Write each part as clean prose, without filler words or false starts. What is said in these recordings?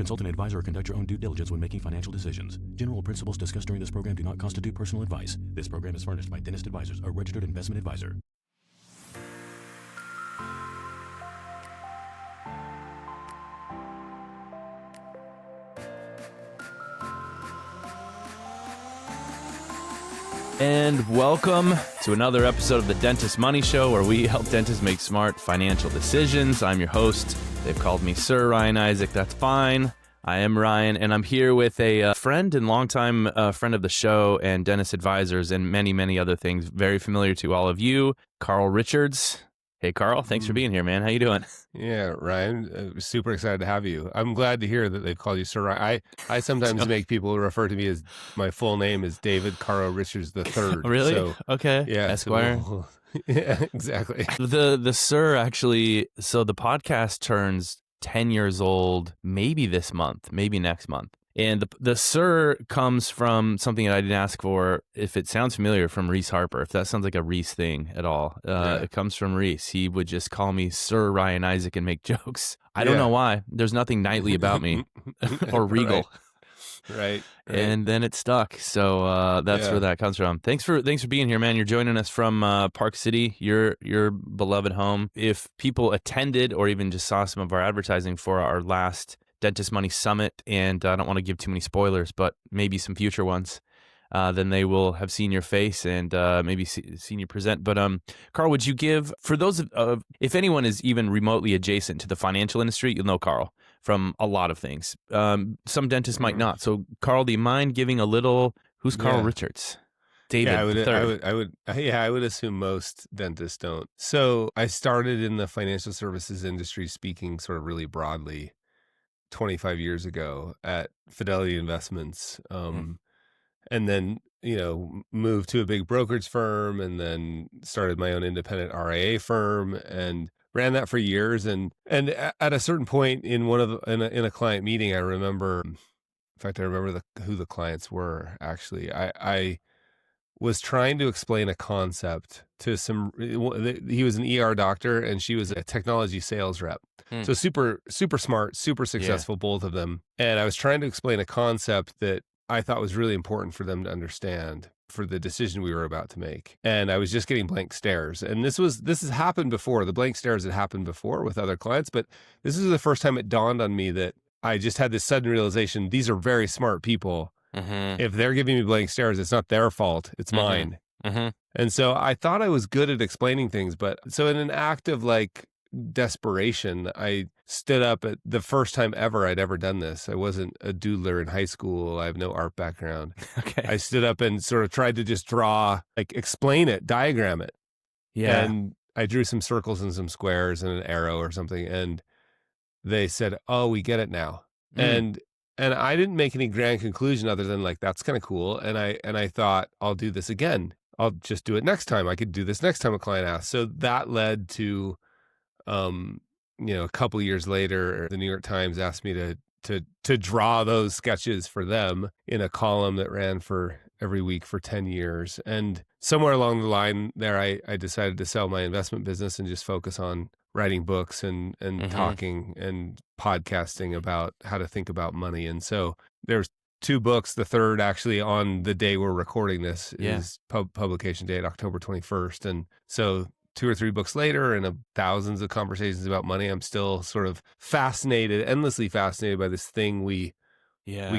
Consult an advisor or conduct your own due diligence when making financial decisions. General principles discussed during this program do not constitute personal advice. This program is furnished by Dentist Advisors, a registered investment advisor. And welcome to another episode of the Dentist Money Show, where we help dentists make smart financial decisions. I'm your host. They've called me Sir Ryan Isaac. That's fine. I am Ryan, and I'm here with a friend and longtime friend of the show and Dentist Advisors and many, many other things very familiar to all of you, Carl Richards. Hey, Carl. Thanks for being here, man. How you doing? Yeah, Ryan, super excited to have you. I'm glad to hear that they've called you Sir Ryan. I sometimes make people refer to me as, my full name is David Carl Richards III. Really? So, okay. yeah, Esquire. Yeah, exactly. The Sir actually, so the podcast turns 10 years old, maybe this month, maybe next month. And the Sir comes from something that I didn't ask for. If it sounds familiar, from Reese Harper, if that sounds like a Reese thing at all, It comes from Reese. He would just call me Sir Ryan Isaac and make jokes. I don't know why. There's nothing knightly about me or regal. Right. And then it stuck. So that's where that comes from. Thanks for being here, man. You're joining us from Park City, your beloved home. If people attended or even just saw some of our advertising for our last Dentist Money Summit, and I don't want to give too many spoilers, but maybe some future ones, then they will have seen your face and maybe seen you present. But Carl, would you give, for those of if anyone is even remotely adjacent to the financial industry, you'll know Carl from a lot of things. Some dentists might not. So Carl, do you mind giving a little, who's Carl Richards? David I would assume most dentists don't. So I started in the financial services industry, speaking sort of really broadly, 25 years ago at Fidelity Investments, and then, moved to a big brokerage firm, and then started my own independent RIA firm and ran that for years. And at a certain point in in a client meeting, I remember, in fact, I remember who the clients were. Actually, I was trying to explain a concept to he was an ER doctor and she was a technology sales rep. So super, super smart, super successful, both of them. And I was trying to explain a concept that I thought was really important for them to understand for the decision we were about to make. And I was just getting blank stares. And this has happened before. The blank stares had happened before with other clients, but this is the first time it dawned on me that I just had this sudden realization, these are very smart people. If they're giving me blank stares, it's not their fault, it's mine. And so I thought I was good at explaining things, but so in an act of desperation, I stood up at the first time ever I'd ever done this. I wasn't a doodler in high school. I have no art background. Okay. I stood up and sort of tried to just draw, explain it, diagram it. Yeah. And I drew some circles and some squares and an arrow or something. And they said, "Oh, we get it now." And I didn't make any grand conclusion other than that's kind of cool. And I thought, I'll do this again. I'll just do it next time. I could do this next time a client asks. So that led to, a couple years later, the New York Times asked me to draw those sketches for them in a column that ran for every week for 10 years. And somewhere along the line there, I decided to sell my investment business and just focus on writing books and talking and podcasting about how to think about money. And so there's 2 books. The third, actually, on the day we're recording this, is publication date, October 21st. And so 2 or 3 books later and thousands of conversations about money, I'm still sort of endlessly fascinated by this thing we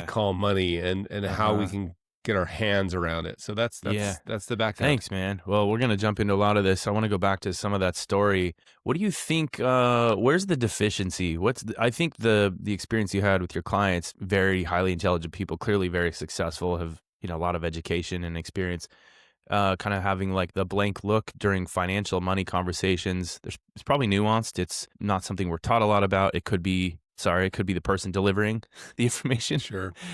call money and how we can get our hands around it. So that's the background. Thanks, man. Well, we're going to jump into a lot of this. I want to go back to some of that story. What do you think, where's the deficiency? I think the experience you had with your clients, very highly intelligent people, clearly very successful, have, a lot of education and experience, kind of having the blank look during financial money conversations. It's probably nuanced. It's not something we're taught a lot about. It could be the person delivering the information,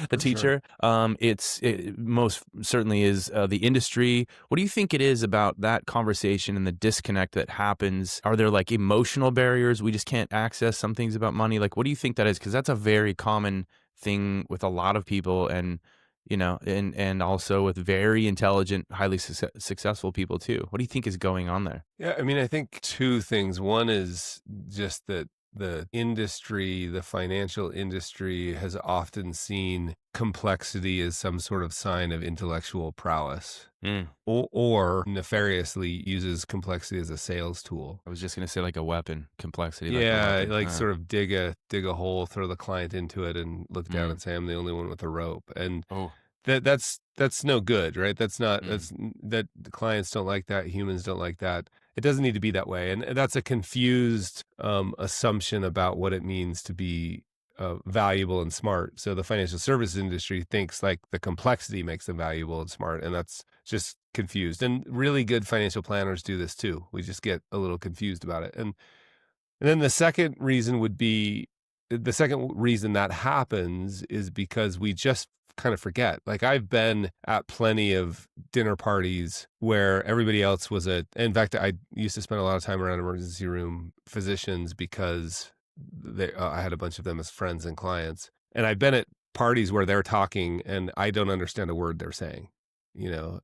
the teacher. Sure. It most certainly is the industry. What do you think it is about that conversation and the disconnect that happens? Are there emotional barriers? We just can't access some things about money. What do you think that is? Because that's a very common thing with a lot of people, and and also with very intelligent, highly successful people too. What do you think is going on there? Yeah, I mean, I think 2 things. One is just that the industry, the financial industry, has often seen complexity as some sort of sign of intellectual prowess, Mm. or nefariously uses complexity as a sales tool. I was just gonna say like a weapon, complexity like a Yeah, weapon. like sort of dig a hole, throw the client into it, and look down Mm. and say, "I'm the only one with a rope." And Oh. that's no good, right? That's not Mm. that the clients don't like that, humans don't like that. It doesn't need to be that way, and that's a confused assumption about what it means to be valuable and smart. So the financial services industry thinks like the complexity makes them valuable and smart, and that's just confused. And really good financial planners do this too. We just get a little confused about it. And then the second reason would be the second reason that happens is because we just kind of forget. Like I've been at plenty of dinner parties where everybody else was in fact, I used to spend a lot of time around emergency room physicians because I had a bunch of them as friends and clients. And I've been at parties where they're talking and I don't understand a word they're saying,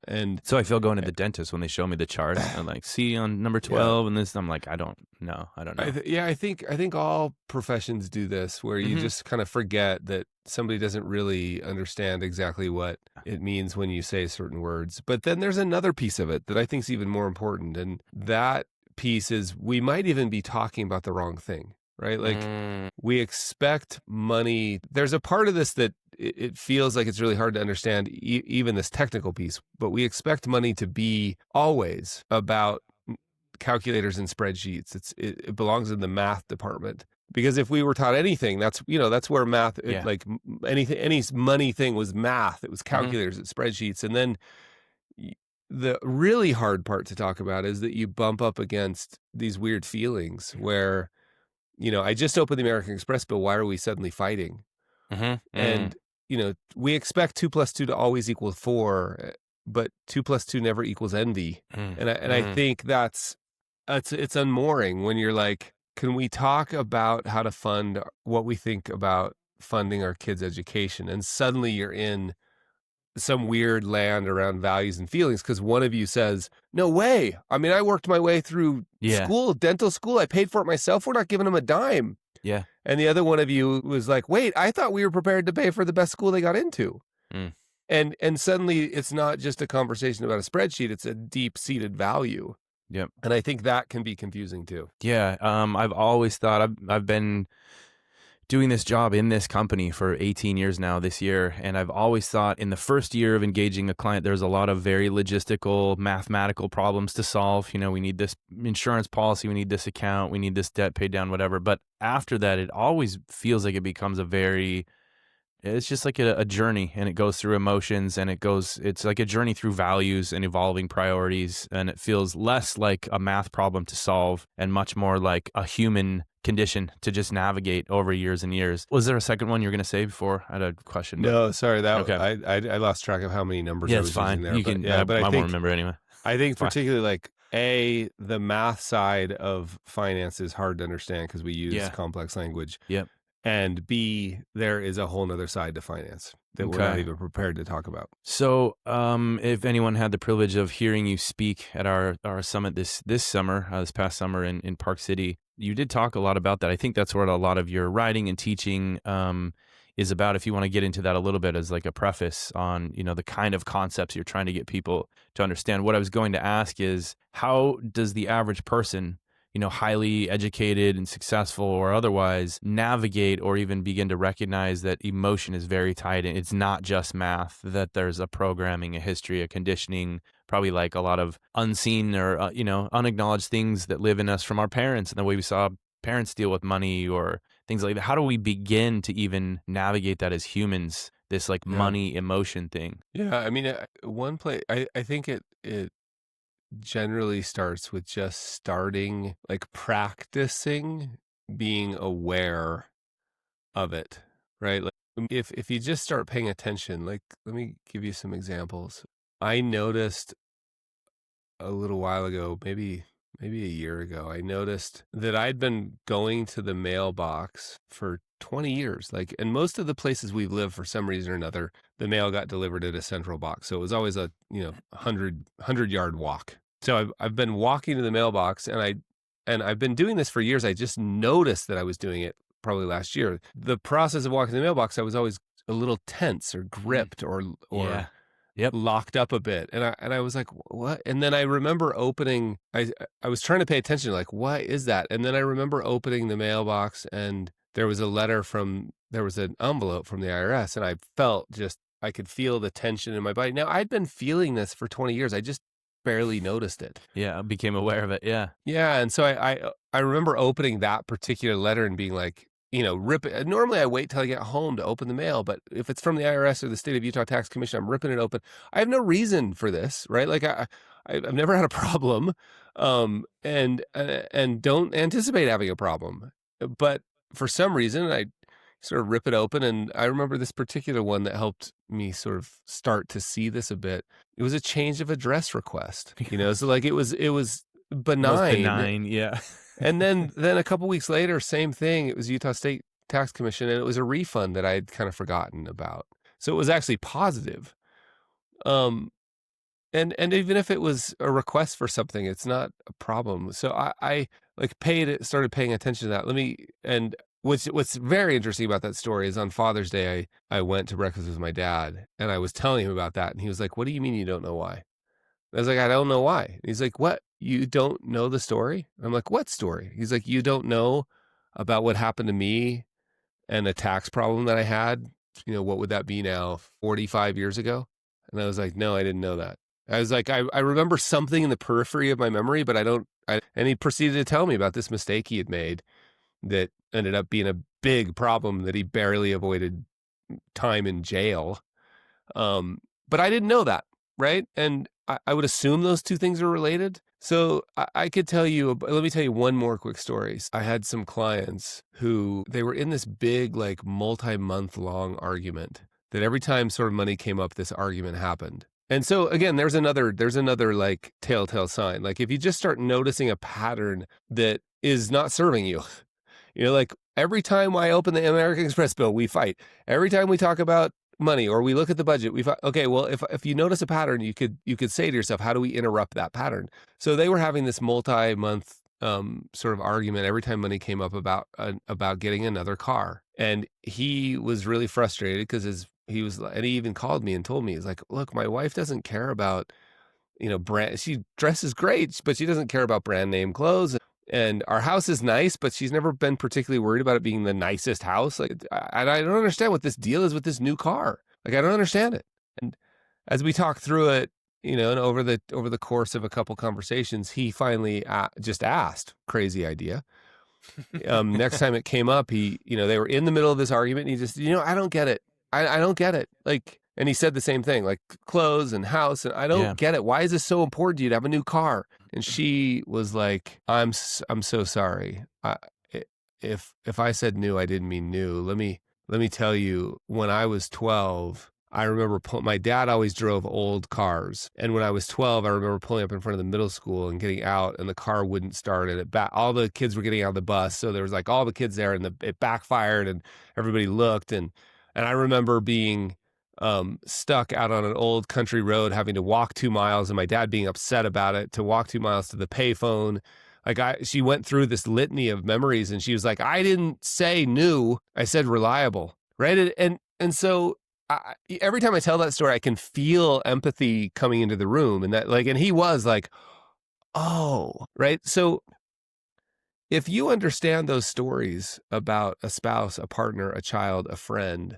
and So I feel going to the dentist when they show me the chart. I'm like, see on number 12 and this. I'm like, I don't know. I think all professions do this, where you Mhm. just kind of forget that somebody doesn't really understand exactly what it means when you say certain words. But then there's another piece of it that I think is even more important, and that piece is we might even be talking about the wrong thing, right? Like Mm. we expect money. There's a part of this that it feels like it's really hard to understand, even this technical piece, but we expect money to be always about calculators and spreadsheets. It belongs in the math department, because if we were taught anything, that's where math, Yeah. like anything, any money thing was math. It was Mhm. calculators and spreadsheets. And then the really hard part to talk about is that you bump up against these weird feelings where, I just opened the American Express bill. Why are we suddenly fighting? Mhm. Mm. And, we expect 2 + 2 to always equal 4, but 2 + 2 never equals envy. Mm. And I Mm. think it's unmooring when you're like, can we talk about how to fund what we think about funding our kids' education? And suddenly you're in some weird land around values and feelings because one of you says, no way. I mean, I worked my way through Yeah. dental school. I paid for it myself. We're not giving them a dime. Yeah. And the other one of you was like, wait, I thought we were prepared to pay for the best school they got into. Mm. And suddenly it's not just a conversation about a spreadsheet. It's a deep-seated value. Yep. And I think that can be confusing too. Yeah. I've always thought I've been doing this job in this company for 18 years now this year. And I've always thought in the first year of engaging a client, there's a lot of very logistical, mathematical problems to solve. We need this insurance policy, we need this account, we need this debt paid down, whatever. But after that, it always feels like it becomes it's just like a journey, and it goes through emotions, and it's like a journey through values and evolving priorities. And it feels less like a math problem to solve and much more like a human condition to just navigate over years and years. Was there a second one you were going to say before? I had a question. No, sorry. Okay. I lost track of how many numbers I Yeah, was it's fine. using there. You can, but I I won't think remember anyway. I think Fine. particularly like the math side of finance is hard to understand because we use complex language. Yep. And B, there is a whole nother side to finance that we're not Okay. even prepared to talk about. So, if anyone had the privilege of hearing you speak at our summit this past summer in Park City, you did talk a lot about that. I think that's where a lot of your writing and teaching is about. If you want to get into that a little bit as like a preface on, the kind of concepts you're trying to get people to understand. What I was going to ask is, how does the average person, highly educated and successful or otherwise, navigate or even begin to recognize that emotion is very tied in? It's not just math, that there's a programming, a history, a conditioning, probably like a lot of unseen or, unacknowledged things that live in us from our parents and the way we saw parents deal with money or things like that. How do we begin to even navigate that as humans, this like money emotion thing? Yeah. I mean, one place, I think it generally starts with just starting, like practicing being aware of it, right? Like if you just start paying attention, like let me give you some examples. I noticed a little while ago, maybe a year ago, I noticed that I'd been going to the mailbox for 20 years. Like, and most of the places we've lived, for some reason or another, the mail got delivered at a central box. So it was always a, 100 yard walk. So I've been walking to the mailbox, and and I've been doing this for years. I just noticed that I was doing it probably last year. The process of walking to the mailbox, I was always a little tense or gripped or Yeah. Yep. locked up a bit. And I was like, what? And then I remember opening, I was trying to pay attention, like, what is that? And then I remember opening the mailbox, and there was there was an envelope from the IRS, and I could feel the tension in my body. Now, I'd been feeling this for 20 years. I just barely noticed it. Yeah. I became aware of it. Yeah. Yeah. And so I remember opening that particular letter and being like, rip it. Normally I wait till I get home to open the mail, but if it's from the IRS or the State of Utah Tax Commission, I'm ripping it open. I have no reason for this, right? Like I've never had a problem, and don't anticipate having a problem. But for some reason, I sort of rip it open, and I remember this particular one that helped me sort of start to see this a bit. It was a change of address request, so like it was benign. Most benign. Yeah. And then a couple weeks later, same thing. It was Utah State Tax Commission, and it was a refund that I had kind of forgotten about. So it was actually positive. And even if it was a request for something, it's not a problem. So I like started paying attention to that. And what's very interesting about that story is on Father's Day, I went to breakfast with my dad, and I was telling him about that, and he was like, "What do you mean you don't know why?" I was like, "I don't know why." And he's like, "What? You don't know the story?" I'm like, "What story?" He's like, "You don't know about what happened to me and a tax problem that I had? What would that be now, 45 years ago?" And I was like, "No, I didn't know that." I was like, I remember something in the periphery of my memory, but and he proceeded to tell me about this mistake he had made that ended up being a big problem that he barely avoided time in jail. But I didn't know that. Right. And I would assume those two things are related. So I could tell you, let me tell you one more quick story. I had some clients who they were in this big, like multi-month long argument that every time sort of money came up, this argument happened. And so again, there's another like telltale sign. Like if you just start noticing a pattern that is not serving you, like every time I open the American Express bill, we fight. Every time we talk about money or we look at the budget, okay, well, if you notice a pattern, you could say to yourself, how do we interrupt that pattern? So they were having this multi-month sort of argument every time money came up about getting another car. And he was really frustrated because and he even called me and told me, he's like, "Look, my wife doesn't care about, brand. She dresses great, but she doesn't care about brand name clothes. And our house is nice, but she's never been particularly worried about it being the nicest house. Like, I don't understand what this deal is with this new car. Like, I don't understand it." And as we talked through it, and over the course of a couple conversations, he finally just asked, crazy idea. Next time it came up, they were in the middle of this argument, and he just, "I don't get it. I don't get it." Like, and he said the same thing, like clothes and house, and I don't get it. Why is this so important to you to have a new car? And she was like, I'm so sorry. If I said new, I didn't mean new. Let me tell you, when I was 12, I remember my dad always drove old cars. And when I was 12, I remember pulling up in front of the middle school and getting out, and the car wouldn't start. And all the kids were getting out of the bus. So there was like all the kids there, and it backfired, and everybody looked. And I remember being stuck out on an old country road, having to walk 2 miles, and my dad being upset about it, to walk 2 miles to the payphone. Like she went through this litany of memories, and she was like, "I didn't say new, I said reliable." Right. And so every time I tell that story, I can feel empathy coming into the room, and he was like, "Oh," right. So if you understand those stories about a spouse, a partner, a child, a friend,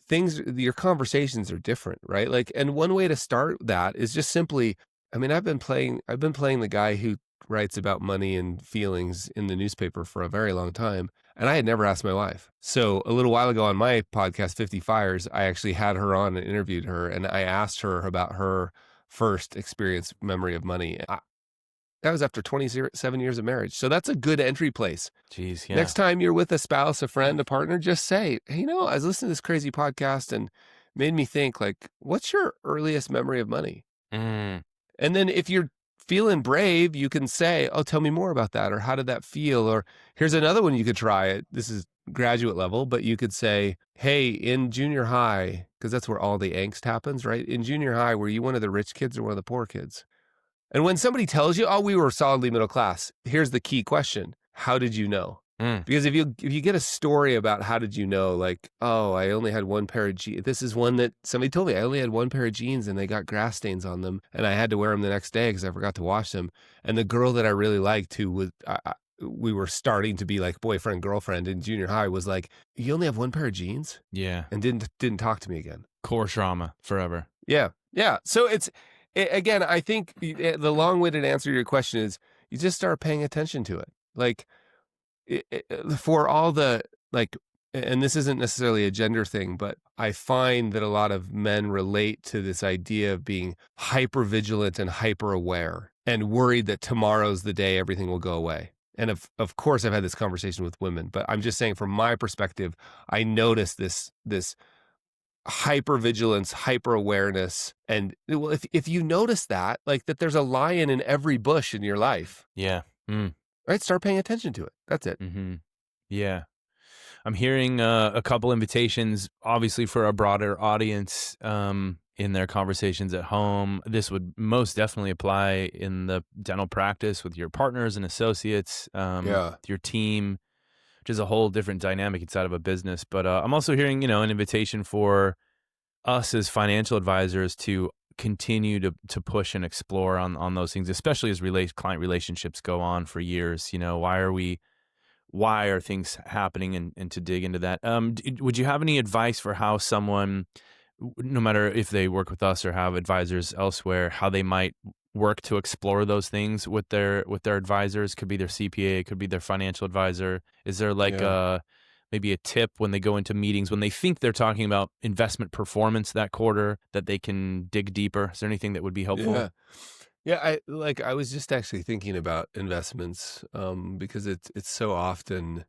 your conversations are different, right? Like, and one way to start that is just simply, I've been playing the guy who writes about money and feelings in the newspaper for a very long time. And I had never asked my wife. So a little while ago on my podcast, 50 Fires, I actually had her on and interviewed her. And I asked her about her first experience memory of money. That was after 27 years of marriage. So that's a good entry place. Jeez, yeah. Next time you're with a spouse, a friend, a partner, just say, "Hey, I was listening to this crazy podcast and made me think, like, what's your earliest memory of money?" Mm. And then if you're feeling brave, you can say, "Oh, tell me more about that." Or, "How did that feel?" Or, here's another one you could try. This is graduate level, but you could say, "Hey, in junior high," because that's where all the angst happens, right? "In junior high, were you one of the rich kids or one of the poor kids?" And when somebody tells you, oh, we were solidly middle class, here's the key question. How did you know? Because if you get a story about how did you know, like, oh, I only had one pair of jeans. This is one that somebody told me. I only had one pair of jeans and they got grass stains on them. And I had to wear them the next day because I forgot to wash them. And the girl that I really liked, who was, we were starting to be like boyfriend, girlfriend in junior high, was like, you only have one pair of jeans? Yeah. And didn't talk to me again. Core trauma forever. Yeah. Yeah. So again, I think the long-winded answer to your question is you just start paying attention to it. Like, for all the, like, and this isn't necessarily a gender thing, but I find that a lot of men relate to this idea of being hyper vigilant and hyper aware and worried that tomorrow's the day everything will go away. And of course, I've had this conversation with women, but I'm just saying from my perspective, I notice this hyper vigilance, hyper awareness. And well, if you notice that, like that there's a lion in every bush in your life. Yeah. Right? Start paying attention to it. That's it. Yeah. I'm hearing a couple invitations, obviously for a broader audience in their conversations at home. This would most definitely apply in the dental practice with your partners and associates, with your team, which is a whole different dynamic inside of a business. But I'm also hearing, an invitation for us as financial advisors to continue to push and explore on those things, especially as client relationships go on for years. Why are things happening, and to dig into that. Would you have any advice for how someone, no matter if they work with us or have advisors elsewhere, how they might work to explore those things with their advisors? Could be their CPA, could be their financial advisor. Is there maybe a tip when they go into meetings, when they think they're talking about investment performance that quarter, that they can dig deeper? Is there anything that would be helpful? Yeah. I was just actually thinking about investments, because it's so often,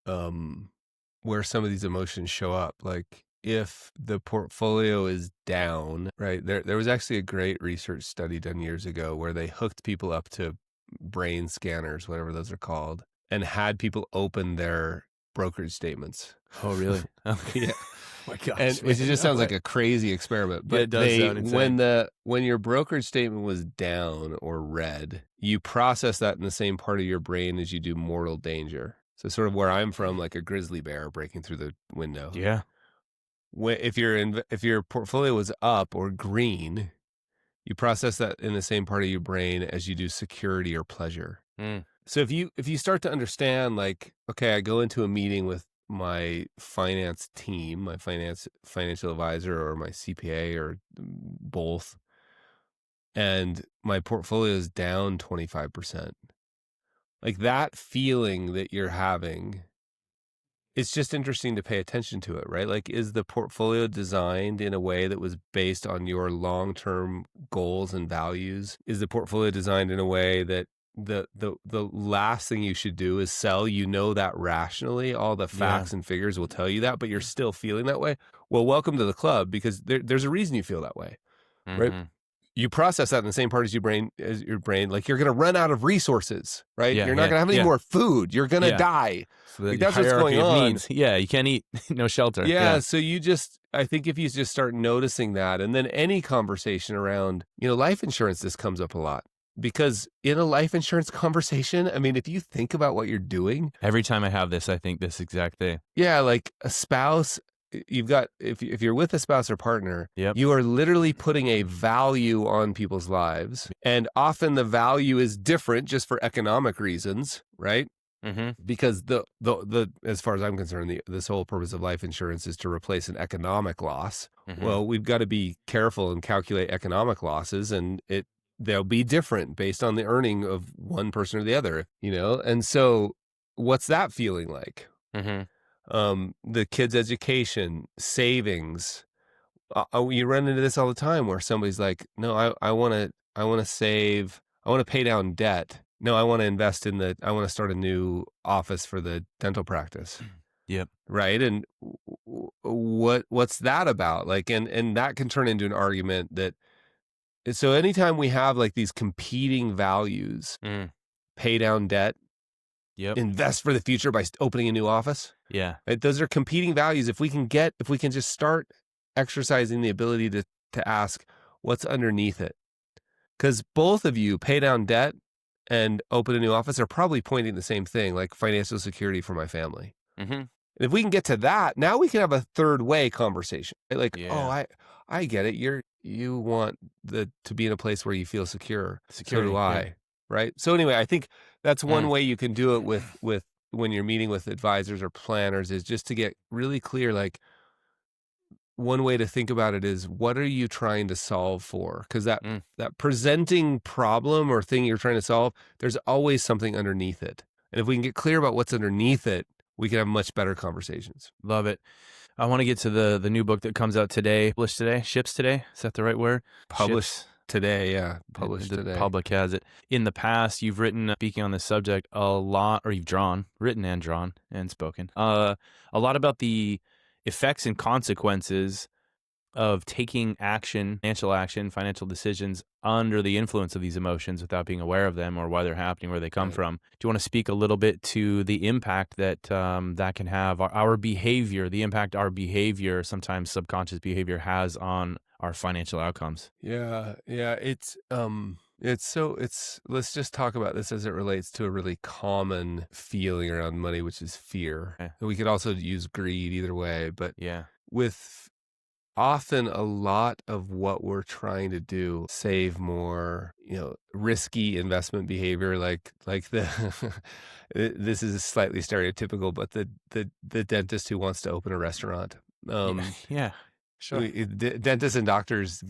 where some of these emotions show up. Like if the portfolio is down, right? There was actually a great research study done years ago where they hooked people up to brain scanners, whatever those are called, and had people open their brokerage statements. Oh, really? Yeah. Oh my gosh, And it just sounds like a crazy experiment. But it does sound insane. when your brokerage statement was down or red, you process that in the same part of your brain as you do mortal danger. So sort of where I'm from, like a grizzly bear breaking through the window. Yeah. If your portfolio was up or green, you process that in the same part of your brain as you do security or pleasure. So if you start to understand, like, okay, I go into a meeting with my finance team, my financial advisor or my CPA or both, and my portfolio is down 25%. Like that feeling that you're having, it's just interesting to pay attention to it, right? Like, is the portfolio designed in a way that was based on your long-term goals and values? Is the portfolio designed in a way that the last thing you should do is sell? You know that rationally, all the facts and figures will tell you that, but you're still feeling that way. Well, welcome to the club, because there's a reason you feel that way, right? You process that in the same part as your brain. Like you're going to run out of resources, right? You're not going to have any more food. You're going to die. So like that's what's going on. Needs. Yeah, you can't eat, no shelter. Yeah, so I think if you just start noticing that, and then any conversation around, life insurance, this comes up a lot. Because in a life insurance conversation, I mean, if you think about what you're doing. Every time I have this, I think this exact thing. Yeah, like a spouse, you've got, if you're with a spouse or partner, you are literally putting a value on people's lives. And often the value is different just for economic reasons, right? Because the as far as I'm concerned, this whole purpose of life insurance is to replace an economic loss. Well, we've got to be careful and calculate economic losses, and they'll be different based on the earning of one person or the other, And so what's that feeling like? The kids' education, savings. You run into this all the time where somebody's like, no, I want to save. I want to pay down debt. No, I want to invest I want to start a new office for the dental practice. Yep. Right. And what's that about? Like, and that can turn into an argument that, so anytime we have like these competing values, pay down debt, invest for the future by opening a new office. Yeah. Right? Those are competing values. If we can just start exercising the ability to ask what's underneath it. Because both of you pay down debt and open a new office are probably pointing the same thing, like financial security for my family. Mm-hmm. And if we can get to that, now we can have a third way conversation. Right? Like, Yeah. I get it. You want to be in a place where you feel secure. Security. So do Yeah. I. Right. So anyway, I think that's one Mm. way you can do it with when you're meeting with advisors or planners, is just to get really clear. Like, one way to think about it is, what are you trying to solve for? Because that presenting problem or thing you're trying to solve, there's always something underneath it. And if we can get clear about what's underneath it, we can have much better conversations. Love it. I want to get to the new book that comes out today. Published today? Ships today? Is that the right word? Published Ships. today, yeah. Published The today. public has it. In the past, you've written, speaking on this subject, a lot, or you've written and drawn and spoken, a lot about the effects and consequences of taking action, financial decisions under the influence of these emotions without being aware of them or why they're happening, where they come from. Do you want to speak a little bit to the impact that that can have, our behavior, the impact our behavior, sometimes subconscious behavior, has on our financial outcomes? Yeah. Let's just talk about this as it relates to a really common feeling around money, which is fear. Okay. We could also use greed, either way, but Yeah. with often a lot of what we're trying to do, save more, risky investment behavior, like the this is slightly stereotypical, but the dentist who wants to open a restaurant. Yeah. Sure. Dentists and doctors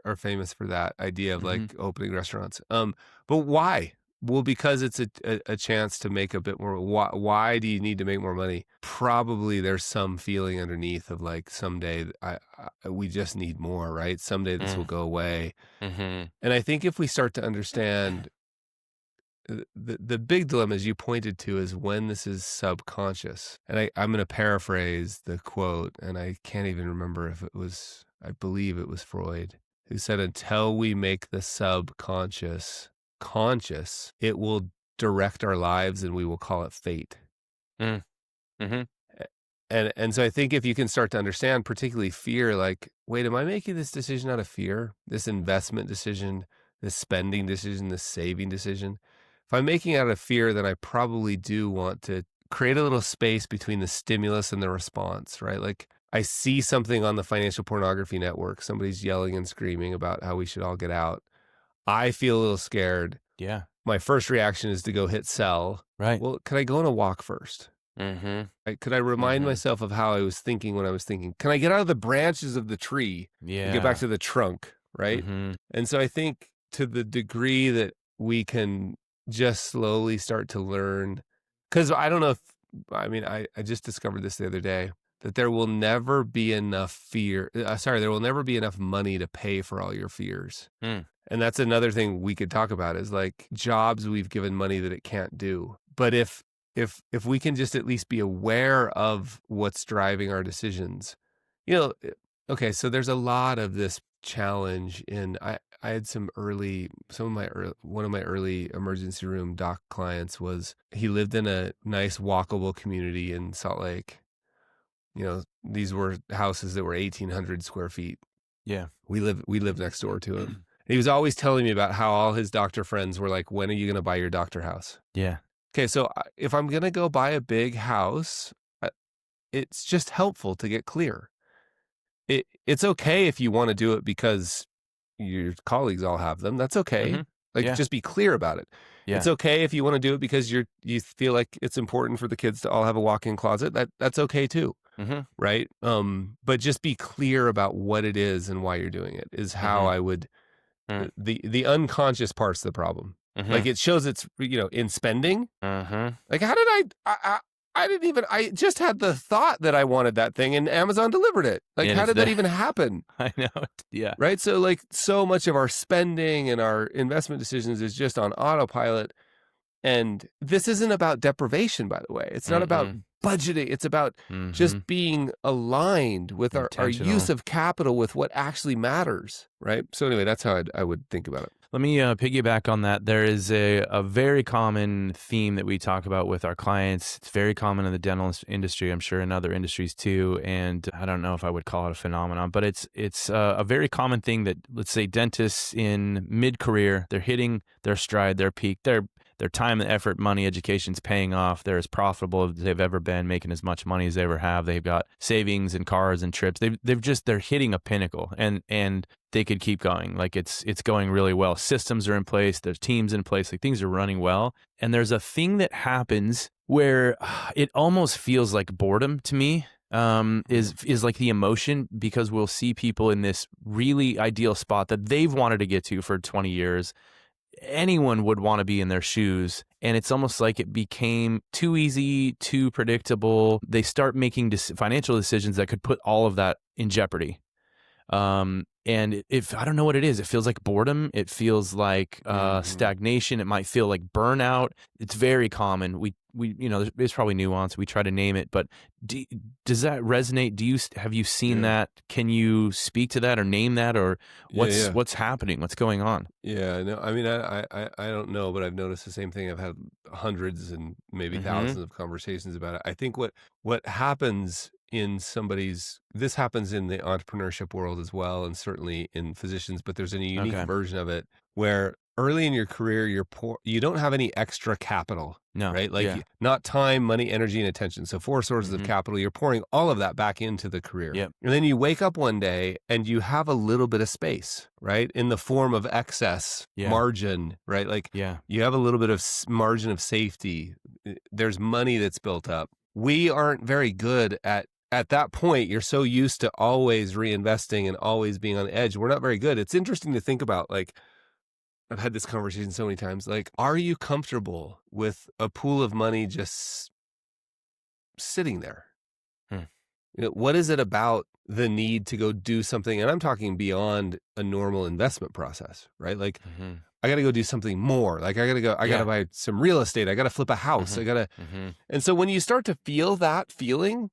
are famous for that idea of like opening restaurants. But why? Well, because it's a chance to make a bit more. Why do you need to make more money? Probably there's some feeling underneath of like, someday we just need more, right? Someday this will go away. And I think if we start to understand the big dilemma, as you pointed to, is when this is subconscious. And I'm going to paraphrase the quote, and I can't even remember if it was, I believe it was Freud, who said, until we make the subconscious conscious, it will direct our lives and we will call it fate. And so I think if you can start to understand, particularly fear, like, wait, am I making this decision out of fear? This investment decision, this spending decision, this saving decision? If I'm making it out of fear, then I probably do want to create a little space between the stimulus and the response, right? Like, I see something on the financial pornography network, somebody's yelling and screaming about how we should all get out. I feel a little scared. Yeah. My first reaction is to go hit sell. Right. Well, could I go on a walk first? Could I remind myself of how I was thinking when I was thinking? Can I get out of the branches of the tree and get back to the trunk, right? And so I think, to the degree that we can just slowly start to learn, because I don't know if, I just discovered this the other day, that there will never be enough there will never be enough money to pay for all your fears. And that's another thing we could talk about, is like jobs we've given money that it can't do. But if we can just at least be aware of what's driving our decisions, okay, so there's a lot of this challenge in, I had one of my early emergency room doc clients he lived in a nice walkable community in Salt Lake. These were houses that were 1,800 square feet. Yeah. We lived next door to him. He was always telling me about how all his doctor friends were like, when are you going to buy your doctor house? Yeah. Okay, so if I'm going to go buy a big house, it's just helpful to get clear. It's okay if you want to do it because your colleagues all have them. That's okay. Just be clear about it. Yeah. It's okay if you want to do it because you feel like it's important for the kids to all have a walk-in closet. That's okay too. Right? But just be clear about what it is and why you're doing it, is how I would. The unconscious part's the problem. Like, it shows it's, in spending. Like, how did I just had the thought that I wanted that thing and Amazon delivered it. Like, how did that even happen? I know. Yeah. Right. So like, so much of our spending and our investment decisions is just on autopilot. And this isn't about deprivation, by the way. It's not about budgeting. It's about just being aligned with our use of capital with what actually matters. Right. So anyway, that's how I would think about it. Let me piggyback on that. There is a very common theme that we talk about with our clients. It's very common in the dental industry, I'm sure in other industries too. And I don't know if I would call it a phenomenon, but it's a very common thing that, let's say, dentists in mid-career, they're hitting their stride, their peak, their time, effort, money, education's paying off. They're as profitable as they've ever been, making as much money as they ever have. They've got savings and cars and trips. They're hitting a pinnacle, and they could keep going. Like it's going really well. Systems are in place. There's teams in place. Like things are running well. And there's a thing that happens where it almost feels like boredom to me. Is like the emotion, because we'll see people in this really ideal spot that they've wanted to get to for 20 years. Anyone would want to be in their shoes, and it's almost like it became too easy, too predictable. They start making financial decisions that could put all of that in jeopardy. And if I don't know what it is, it feels like boredom. It feels like stagnation. It might feel like burnout. It's very common. We there's probably nuance. We try to name it, but does that resonate? Have you seen that? Can you speak to that or name that, or what's happening? What's going on? Yeah, no, I mean, I don't know, but I've noticed the same thing. I've had hundreds and maybe thousands of conversations about it. I think what happens in this happens in the entrepreneurship world as well, and certainly in physicians, but there's a unique version of it where early in your career, you're poor, you don't have any extra capital, right? Like not time, money, energy, and attention. So 4 sources of capital, you're pouring all of that back into the career. Yep. And then you wake up one day and you have a little bit of space, right? In the form of excess margin, right? Like you have a little bit of margin of safety. There's money that's built up. We aren't very good at that point. You're so used to always reinvesting and always being on the edge. We're not very good. It's interesting to think about, like, I've had this conversation so many times. Like, are you comfortable with a pool of money just sitting there? What is it about the need to go do something? And I'm talking beyond a normal investment process, right? Like, I got to go do something more. Like, I got to buy some real estate. I got to flip a house. I got to. And so when you start to feel that feeling,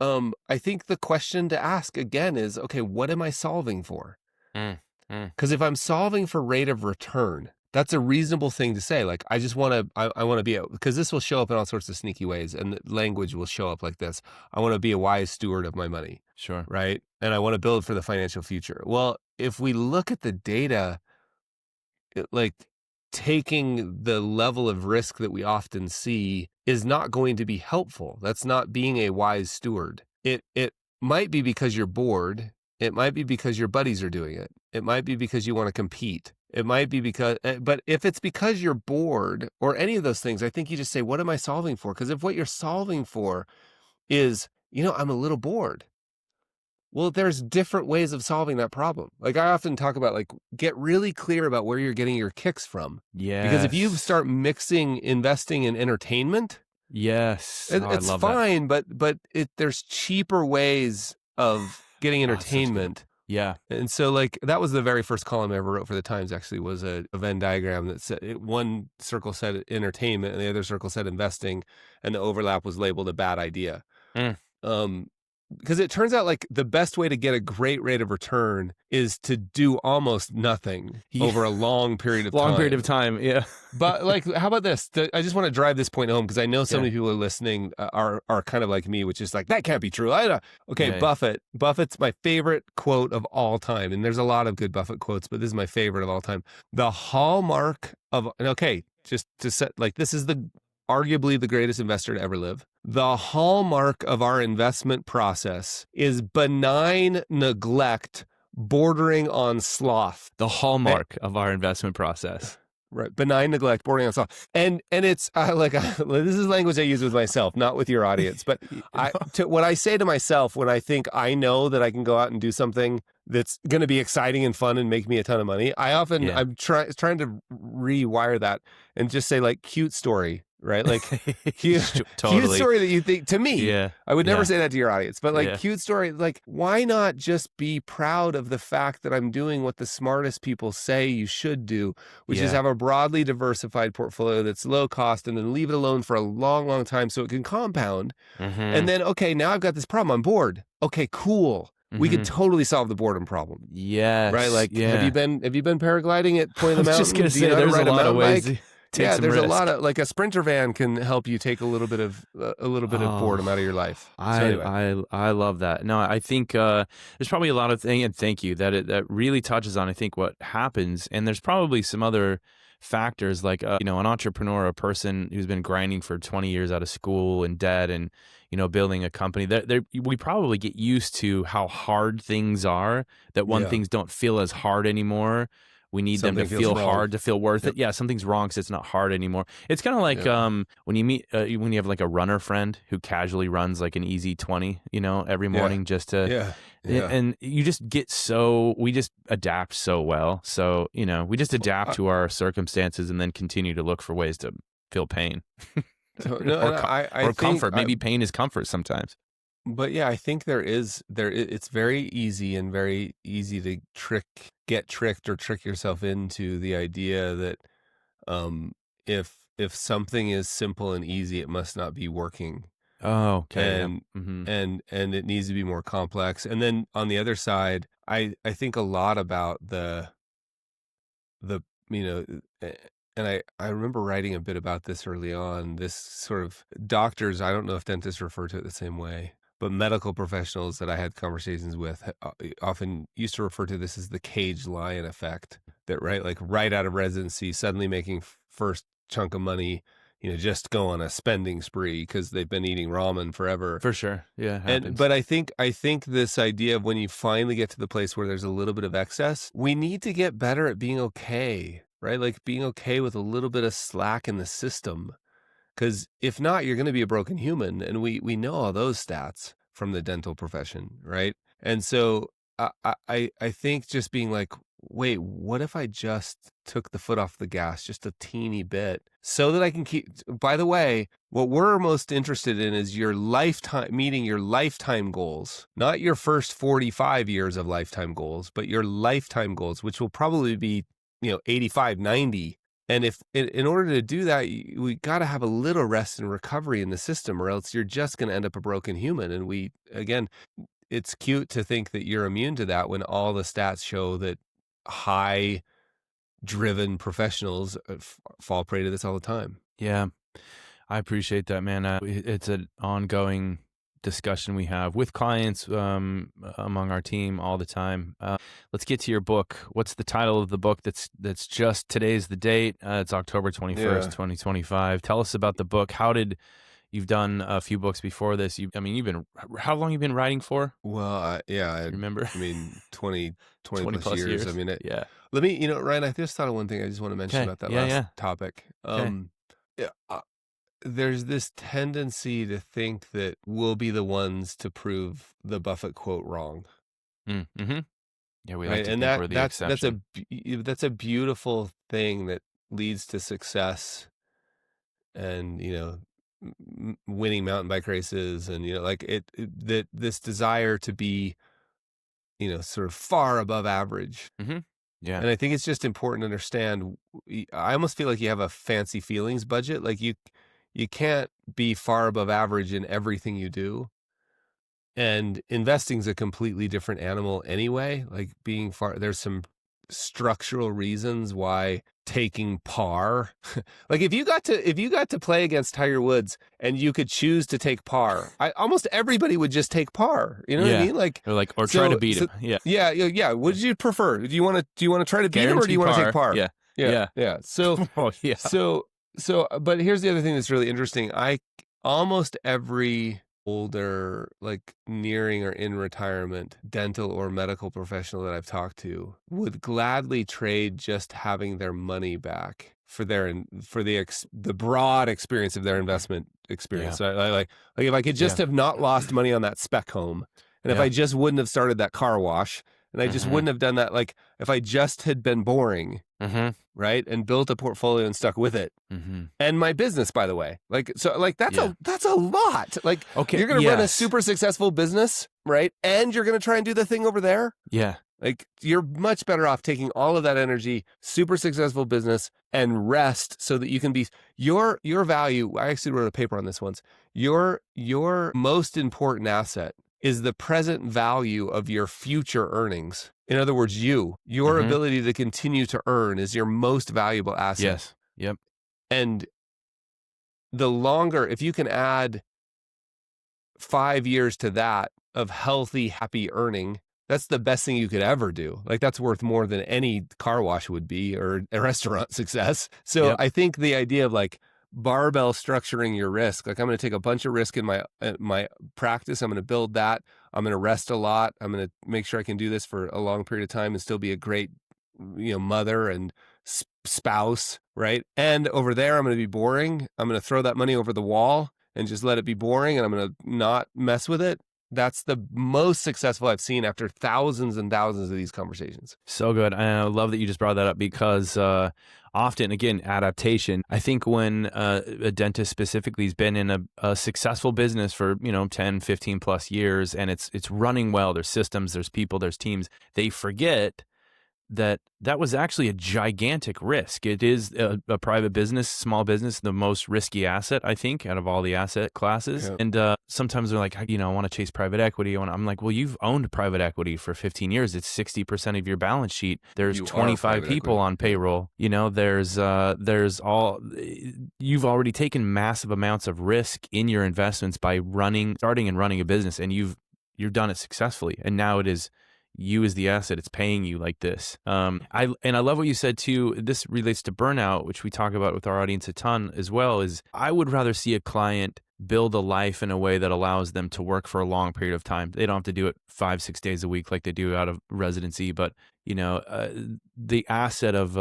I think the question to ask again is, okay, what am I solving for? Because if I'm solving for rate of return, that's a reasonable thing to say. Like, I just want to, I want to be, because this will show up in all sorts of sneaky ways, and the language will show up like this. I want to be a wise steward of my money. Sure. Right. And I want to build for the financial future. Well, if we look at the data, like taking the level of risk that we often see is not going to be helpful. That's not being a wise steward. It might be because you're bored. It might be because your buddies are doing it. It might be because you want to compete. It might be because, but if it's because you're bored or any of those things, I think you just say, what am I solving for? Because if what you're solving for is, I'm a little bored. Well, there's different ways of solving that problem. Like, I often talk about, like, get really clear about where you're getting your kicks from. Yeah. Because if you start mixing investing in entertainment, it's fine, but there's cheaper ways of getting entertainment. Yeah. And so, like, that was the very first column I ever wrote for the Times, actually, was a Venn diagram that said, one circle said entertainment and the other circle said investing, and the overlap was labeled a bad idea. Because it turns out, like, the best way to get a great rate of return is to do almost nothing over a long period of time. Yeah. But, like, how about this? I just want to drive this point home, because I know so many people are listening are kind of like me, which is like, that can't be true. Buffett. Buffett's my favorite quote of all time. And there's a lot of good Buffett quotes, but this is my favorite of all time. The hallmark of, just to set, like, this is arguably the greatest investor to ever live. The hallmark of our investment process is benign neglect bordering on sloth. The hallmark of our investment process. Right. Benign neglect bordering on sloth. And it's this is language I use with myself, not with your audience. But what I say to myself when I think I know that I can go out and do something that's going to be exciting and fun and make me a ton of money, I'm trying to rewire that and just say, like, cute story. Right? Like, cute story that you think, to me, I would never say that to your audience, but, like, cute story, like, why not just be proud of the fact that I'm doing what the smartest people say you should do, which is have a broadly diversified portfolio that's low cost, and then leave it alone for a long, long time so it can compound. And then, okay, now I've got this problem. I'm bored. Okay, cool. we could totally solve the boredom problem. Yes. Right? Like, Yeah. have you been paragliding at Point of the I was Mountain? just gonna Do you say, know how to there's a ride lot of mountain ways bike? to take Yeah, some there's risk. a lot of, like, a Sprinter van can help you take a little bit of boredom out of your life. So anyway. I love that. No, I think there's probably a lot of things, and thank you, that really touches on, I think, what happens. And there's probably some other factors like, an entrepreneur, a person who's been grinding for 20 years out of school and debt and, building a company. We probably get used to how hard things are, that when things don't feel as hard anymore, we need them to feel hard to feel worth it. Yeah, something's wrong because it's not hard anymore. It's kind of like when you meet when you have like a runner friend who casually runs like an easy 20, every morning just to and you just we just adapt so well. So, we just adapt to our circumstances and then continue to look for ways to feel pain. Or comfort. Maybe pain is comfort sometimes. But yeah, I think it's very easy and very easy to get tricked or trick yourself into the idea that if something is simple and easy, it must not be working. Oh, okay. And it needs to be more complex. And then on the other side, I think a lot about the and I remember writing a bit about this early on, this sort of doctors, I don't know if dentists refer to it the same way, but medical professionals that I had conversations with often used to refer to this as the caged lion effect, that right out of residency, suddenly making first chunk of money, just go on a spending spree because they've been eating ramen forever. For sure. Yeah. But I think this idea of when you finally get to the place where there's a little bit of excess, we need to get better at being okay, right? Like being okay with a little bit of slack in the system. Because if not, you're going to be a broken human. And we know all those stats from the dental profession, right? And so I think just being like, wait, what if I just took the foot off the gas just a teeny bit so that I can keep, by the way, what we're most interested in is meeting your lifetime goals, not your first 45 years of lifetime goals, but your lifetime goals, which will probably be, 85, 90. And if in order to do that, we got to have a little rest and recovery in the system, or else you're just going to end up a broken human. And again, it's cute to think that you're immune to that when all the stats show that high-driven professionals fall prey to this all the time. Yeah, I appreciate that, man. It's an ongoing discussion we have with clients among our team all the time. Let's get to your book. What's the title of the book? That's just, today's the date. It's October 21st, 2025. Tell us about the book. You've done a few books before this. How long you been writing for? Well, I remember. 20 plus years. I mean, yeah. Let me, Ryan, I just thought of one thing I just want to mention about that last topic. There's this tendency to think that we'll be the ones to prove the Buffett quote wrong. Mm-hmm. Yeah, we like right? to And think we're the exception. that's a beautiful thing that leads to success, and winning mountain bike races, and that this desire to be, sort of far above average. Mm-hmm. Yeah. And I think it's just important to understand. I almost feel like you have a fancy feelings budget. Like you can't be far above average in everything you do. And investing's a completely different animal anyway. Like there's some structural reasons why taking par, like if you got to play against Tiger Woods and you could choose to take par, almost everybody would just take par. You know what I mean? Or try to beat him. Yeah. What did you prefer? Do you want to try to beat him, or do you want to take par? Yeah. So, but here's the other thing that's really interesting. Almost every older, like nearing or in retirement dental or medical professional that I've talked to would gladly trade just having their money back for the broad experience of their investment experience. So like if I could just have not lost money on that spec home, and if I just wouldn't have started that car wash, and I just wouldn't have done that, like if I just had been boring, right, and built a portfolio and stuck with it, and my business, by the way, that's a lot. Like, okay, you're going to run a super successful business, right, and you're going to try and do the thing over there. Yeah, like you're much better off taking all of that energy, super successful business, and rest so that you can be your value. I actually wrote a paper on this once. Your most important asset is the present value of your future earnings. In other words, your ability to continue to earn is your most valuable asset. Yes. Yep. And the longer, if you can add 5 years to that of healthy, happy earning, that's the best thing you could ever do. Like, that's worth more than any car wash would be, or a restaurant success. So Yep. I think the idea of like barbell structuring your risk, like I'm going to take a bunch of risk in my practice. I'm going to build that. I'm going to rest a lot. I'm going to make sure I can do this for a long period of time and still be a great, mother and spouse, right? And over there, I'm going to be boring. I'm going to throw that money over the wall and just let it be boring, and I'm going to not mess with it. That's the most successful I've seen after thousands and thousands of these conversations. So good. And I love that you just brought that up because often, again, adaptation. I think when a dentist specifically has been in a successful business for, 10, 15 plus years, and it's running well, there's systems, there's people, there's teams, they forget that was actually a gigantic risk. It is a private business, small business, the most risky asset, I think, out of all the asset classes. Yep. And sometimes they're like, I want to chase private equity. I'm like, well, you've owned private equity for 15 years. It's 60% of your balance sheet. There's You are 25 private people equity. on payroll. There's all, you've already taken massive amounts of risk in your investments by starting and running a business, and you've done it successfully. And now it is you as the asset. It's paying you like this. I love what you said too. This relates to burnout, which we talk about with our audience a ton as well. Is I would rather see a client build a life in a way that allows them to work for a long period of time. They don't have to do it 5-6 days a week like they do out of residency, but the asset of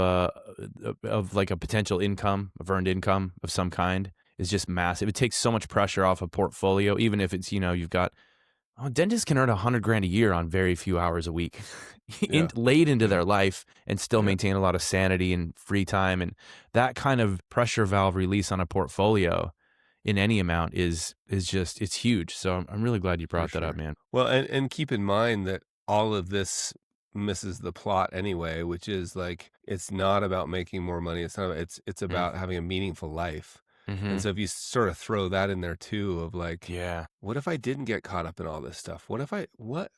like a potential income, of earned income of some kind, is just massive. It takes so much pressure off a portfolio, even if it's you've got. Oh, dentists can earn $100,000 a year on very few hours a week, laid into their life, and still maintain a lot of sanity and free time. And that kind of pressure valve release on a portfolio in any amount is just, it's huge. So I'm really glad you brought that up, man. Well, and keep in mind that all of this misses the plot anyway, which is like, it's not about making more money. It's not. It's about having a meaningful life. And so if you sort of throw that in there too, of like, what if I didn't get caught up in all this stuff? I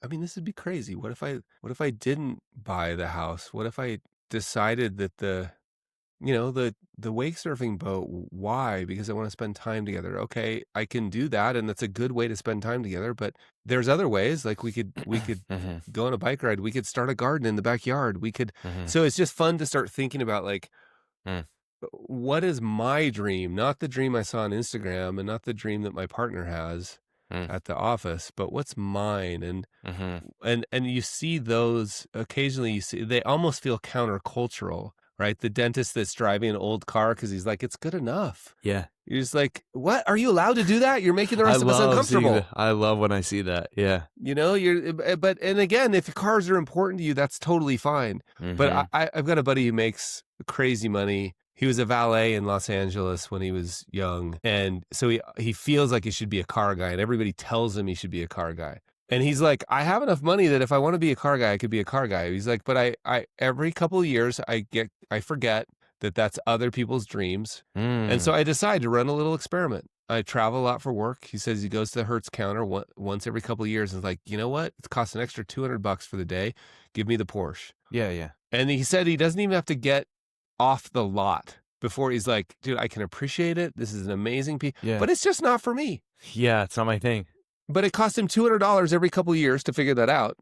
mean, this would be crazy. What if I didn't buy the house? What if I decided that the wake surfing boat, why? Because I want to spend time together. Okay, I can do that, and that's a good way to spend time together, but there's other ways. Like we could go on a bike ride. We could start a garden in the backyard. We could. So it's just fun to start thinking about like, what is my dream? Not the dream I saw on Instagram, and not the dream that my partner has at the office, but what's mine? And you see those occasionally. You see they almost feel countercultural, right? The dentist that's driving an old car because he's like, it's good enough. Yeah. You're just like, what? Are you allowed to do that? You're making the rest of us uncomfortable. I love when I see that. Yeah. And again, if cars are important to you, that's totally fine. But I've got a buddy who makes crazy money. He was a valet in Los Angeles when he was young. And so he feels like he should be a car guy, and everybody tells him he should be a car guy. And he's like, I have enough money that if I want to be a car guy, I could be a car guy. He's like, but I every couple of years I forget that that's other people's dreams. And so I decide to run a little experiment. I travel a lot for work. He says he goes to the Hertz counter once every couple of years and is like, you know what? It costs an extra $200 for the day. Give me the Porsche. Yeah. And he said he doesn't even have to get off the lot before he's like, dude, I can appreciate it. This is an amazing piece, but it's just not for me. Yeah, it's not my thing. But it cost him $200 every couple of years to figure that out,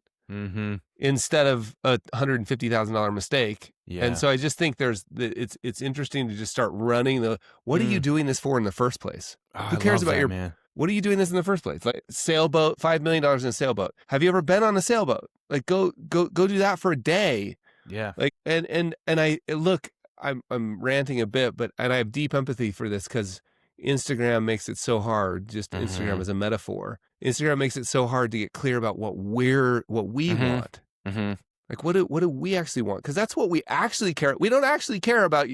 instead of a $150,000 mistake. Yeah. And so I just think it's interesting to just start running what are you doing this for in the first place? Who cares about man? What are you doing this in the first place? Like sailboat, $5 million in a sailboat. Have you ever been on a sailboat? Like go do that for a day. Yeah. Like and I look, I'm ranting a bit, and I have deep empathy for this because Instagram makes it so hard. Just Instagram as a metaphor. Instagram makes it so hard to get clear about what we want. Like what do we actually want? Because that's what we actually care. We don't actually care about.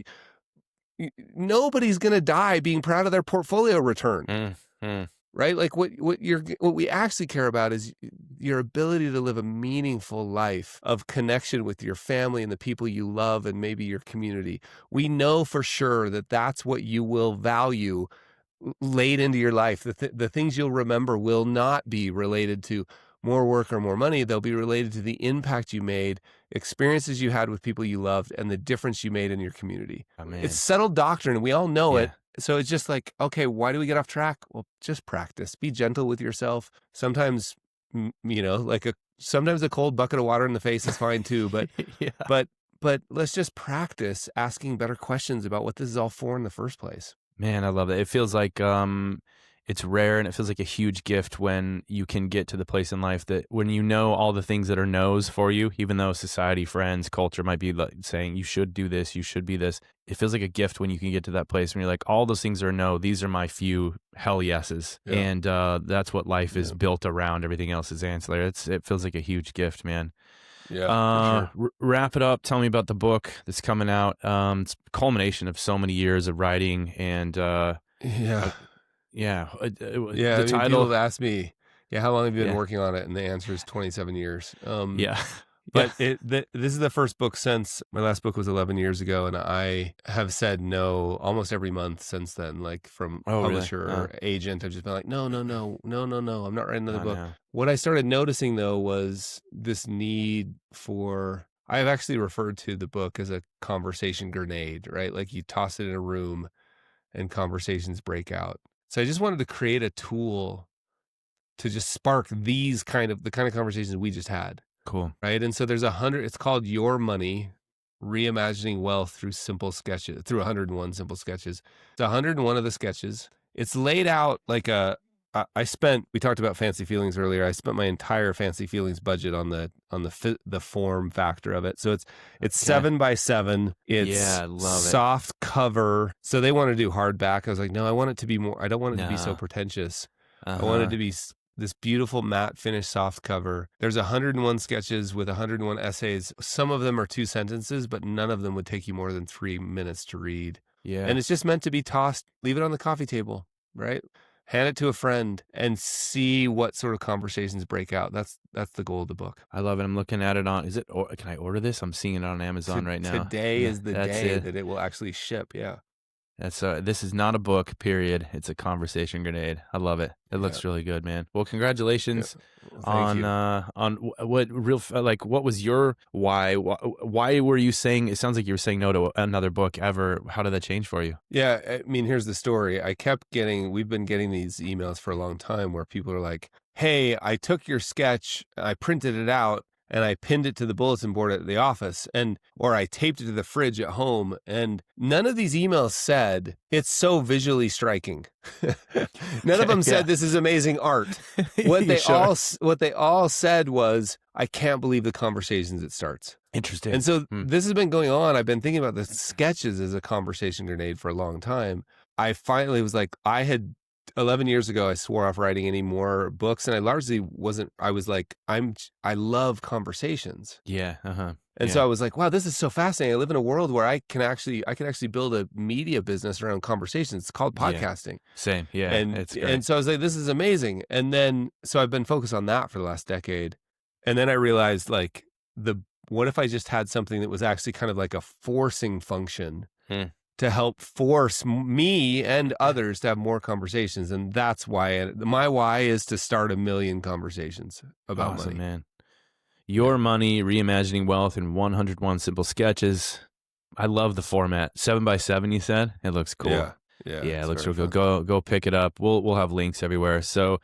Nobody's gonna die being proud of their portfolio return. Right? Like what we actually care about is your ability to live a meaningful life of connection with your family and the people you love and maybe your community. We know for sure that that's what you will value laid into your life. The things you'll remember will not be related to more work or more money. They'll be related to the impact you made, experiences you had with people you loved, and the difference you made in your community. Oh, man. It's settled doctrine, and we all know it. Yeah. So it's just like, okay, why do we get off track? Well, just practice. Be gentle with yourself. Sometimes, sometimes a cold bucket of water in the face is fine too. But Yeah. but let's just practice asking better questions about what this is all for in the first place. Man, I love it. It feels like it's rare, and it feels like a huge gift when you can get to the place in life that when you know all the things that are no's for you, even though society, friends, culture might be like saying you should do this, you should be this. It feels like a gift when you can get to that place when you're like, all those things are no, these are my few hell yeses. Yeah. And that's what life is built around. Everything else is ancillary. It feels like a huge gift, man. Yeah, for sure. Wrap it up. Tell me about the book that's coming out. It's a culmination of so many years of writing and Yeah. yeah. Yeah, The people title. have asked me, how long have you been Yeah. working on it? And the answer is 27 years. Yeah. But this is the first book since my last book was 11 years ago, and I have said no almost every month since then. Like from Oh, really? publisher or agent, I've just been like, no, I'm not writing another Oh, book. no. What I started noticing though was this need for. I have actually referred to the book as a conversation grenade, right? Like you toss it in a room, and conversations break out. So I just wanted to create a tool to just spark the kind of conversations we just had. Cool. Right. And so there's it's called Your Money, Reimagining Wealth through 101 simple sketches. It's 101 of the sketches. It's laid out like we talked about fancy feelings earlier. I spent my entire fancy feelings budget on the form factor of it. So it's 7 by 7. It's I love it. soft cover. So they want to do hardback. I was like, no, I want it to be more, I don't want it to be so No. pretentious. Uh-huh. I want it to be this beautiful matte finish soft cover. There's 101 sketches with 101 essays. Some of them are 2 sentences, but none of them would take you more than 3 minutes to read. Yeah. And it's just meant to be tossed, leave it on the coffee table, right? Hand it to a friend and see what sort of conversations break out. That's the goal of the book. I love it. I'm looking at it on. Can I order this? I'm seeing it on Amazon right now. Today is the That's day it. that it will actually ship. Yeah. This is not a book, period. It's a conversation grenade. I love it. It looks really good, man. Well, congratulations Well, thank you. on what was your why? Why were you saying? It sounds like you were saying no to another book ever. How did that change for you? Yeah, I mean, here's the story. We've been getting these emails for a long time where people are like, hey, I took your sketch, I printed it out, and I pinned it to the bulletin board at the office, or I taped it to the fridge at home. And none of these emails said, it's so visually striking. None of them said, this is amazing art. What they all said was, I can't believe the conversations it starts. Interesting. And so this has been going on. I've been thinking about the sketches as a conversation grenade for a long time. I finally was like, 11 years ago, I swore off writing any more books, and I largely wasn't. I was like, I love conversations. Yeah. And so I was like, wow, this is so fascinating. I live in a world where I can actually build a media business around conversations. It's called podcasting. Same. Yeah. It's great. And so I was like, this is amazing. And then, so I've been focused on that for the last decade. And then I realized like what if I just had something that was actually kind of like a forcing function to help force me and others to have more conversations. And that's why my why is to start 1 million conversations about money. Man. Your Money, Reimagining Wealth in 101 Simple Sketches. I love the format. 7 by 7, you said? It looks cool. Yeah. It looks real good. Go pick it up. We'll have links everywhere. So,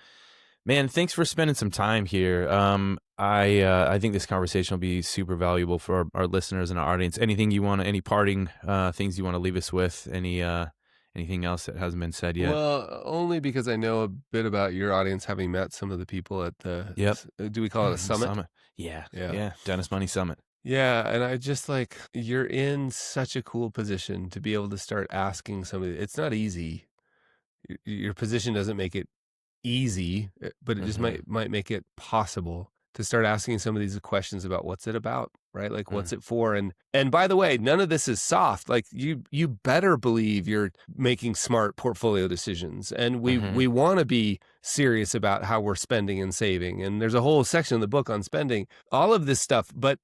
man, thanks for spending some time here. I think this conversation will be super valuable for our listeners and our audience. Any parting things you want to leave us with? Anything else that hasn't been said yet? Well, only because I know a bit about your audience, having met some of the people at the, do we call it a summit? Yeah. Dennis Money Summit. Yeah. And I just like, you're in such a cool position to be able to start asking somebody. It's not easy. Your position doesn't make it easy, but it just might make it possible to start asking some of these questions about what's it about, right? Like what's it for? And by the way, none of this is soft. Like you better believe you're making smart portfolio decisions. And we want to be serious about how we're spending and saving. And there's a whole section in the book on spending, all of this stuff. But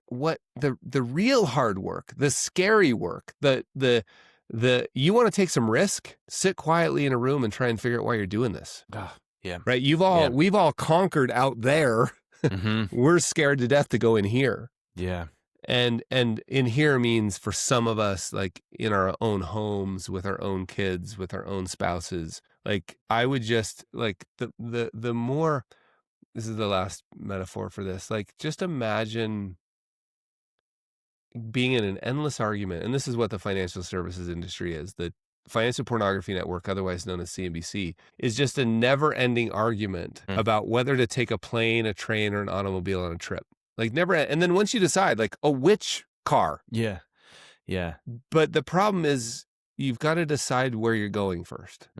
what the real hard work, the scary work, the You want to take some risk, sit quietly in a room and try and figure out why you're doing this. Yeah. Right? We've all conquered out there. We're scared to death to go in here. Yeah. And in here means for some of us, like in our own homes, with our own kids, with our own spouses. Like I would just like the more, this is the last metaphor for this, like just imagine being in an endless argument. And this is what the financial services industry is. The Financial Pornography Network, otherwise known as CNBC, is just a never ending argument about whether to take a plane, a train, or an automobile on a trip. Like never. And then once you decide, like, oh, which car? Yeah. Yeah. But the problem is you've got to decide where you're going first.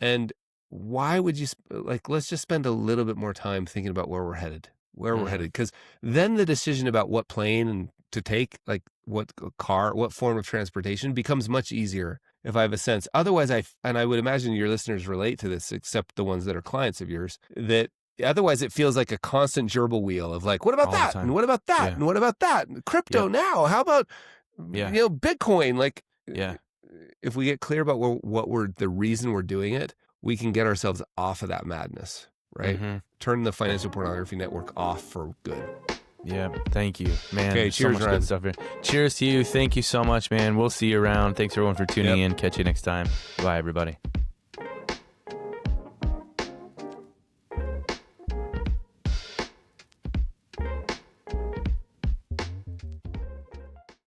And why would you, like, let's just spend a little bit more time thinking about where we're headed, Because then the decision about what plane to take, like what car, what form of transportation becomes much easier if I have a sense. Otherwise, I would imagine your listeners relate to this, except the ones that are clients of yours, that otherwise it feels like a constant gerbil wheel of like, what about that? And what about that? And what about that? And crypto now? How about, Bitcoin? Like, if we get clear about the reason we're doing it, we can get ourselves off of that madness, right? Turn the Financial Pornography Network off for good. Yeah. Thank you, man. Okay, so cheers, much Ryan. good stuff here. Cheers to you. Thank you so much, man. We'll see you around. Thanks everyone for tuning in. Catch you next time. Bye, everybody.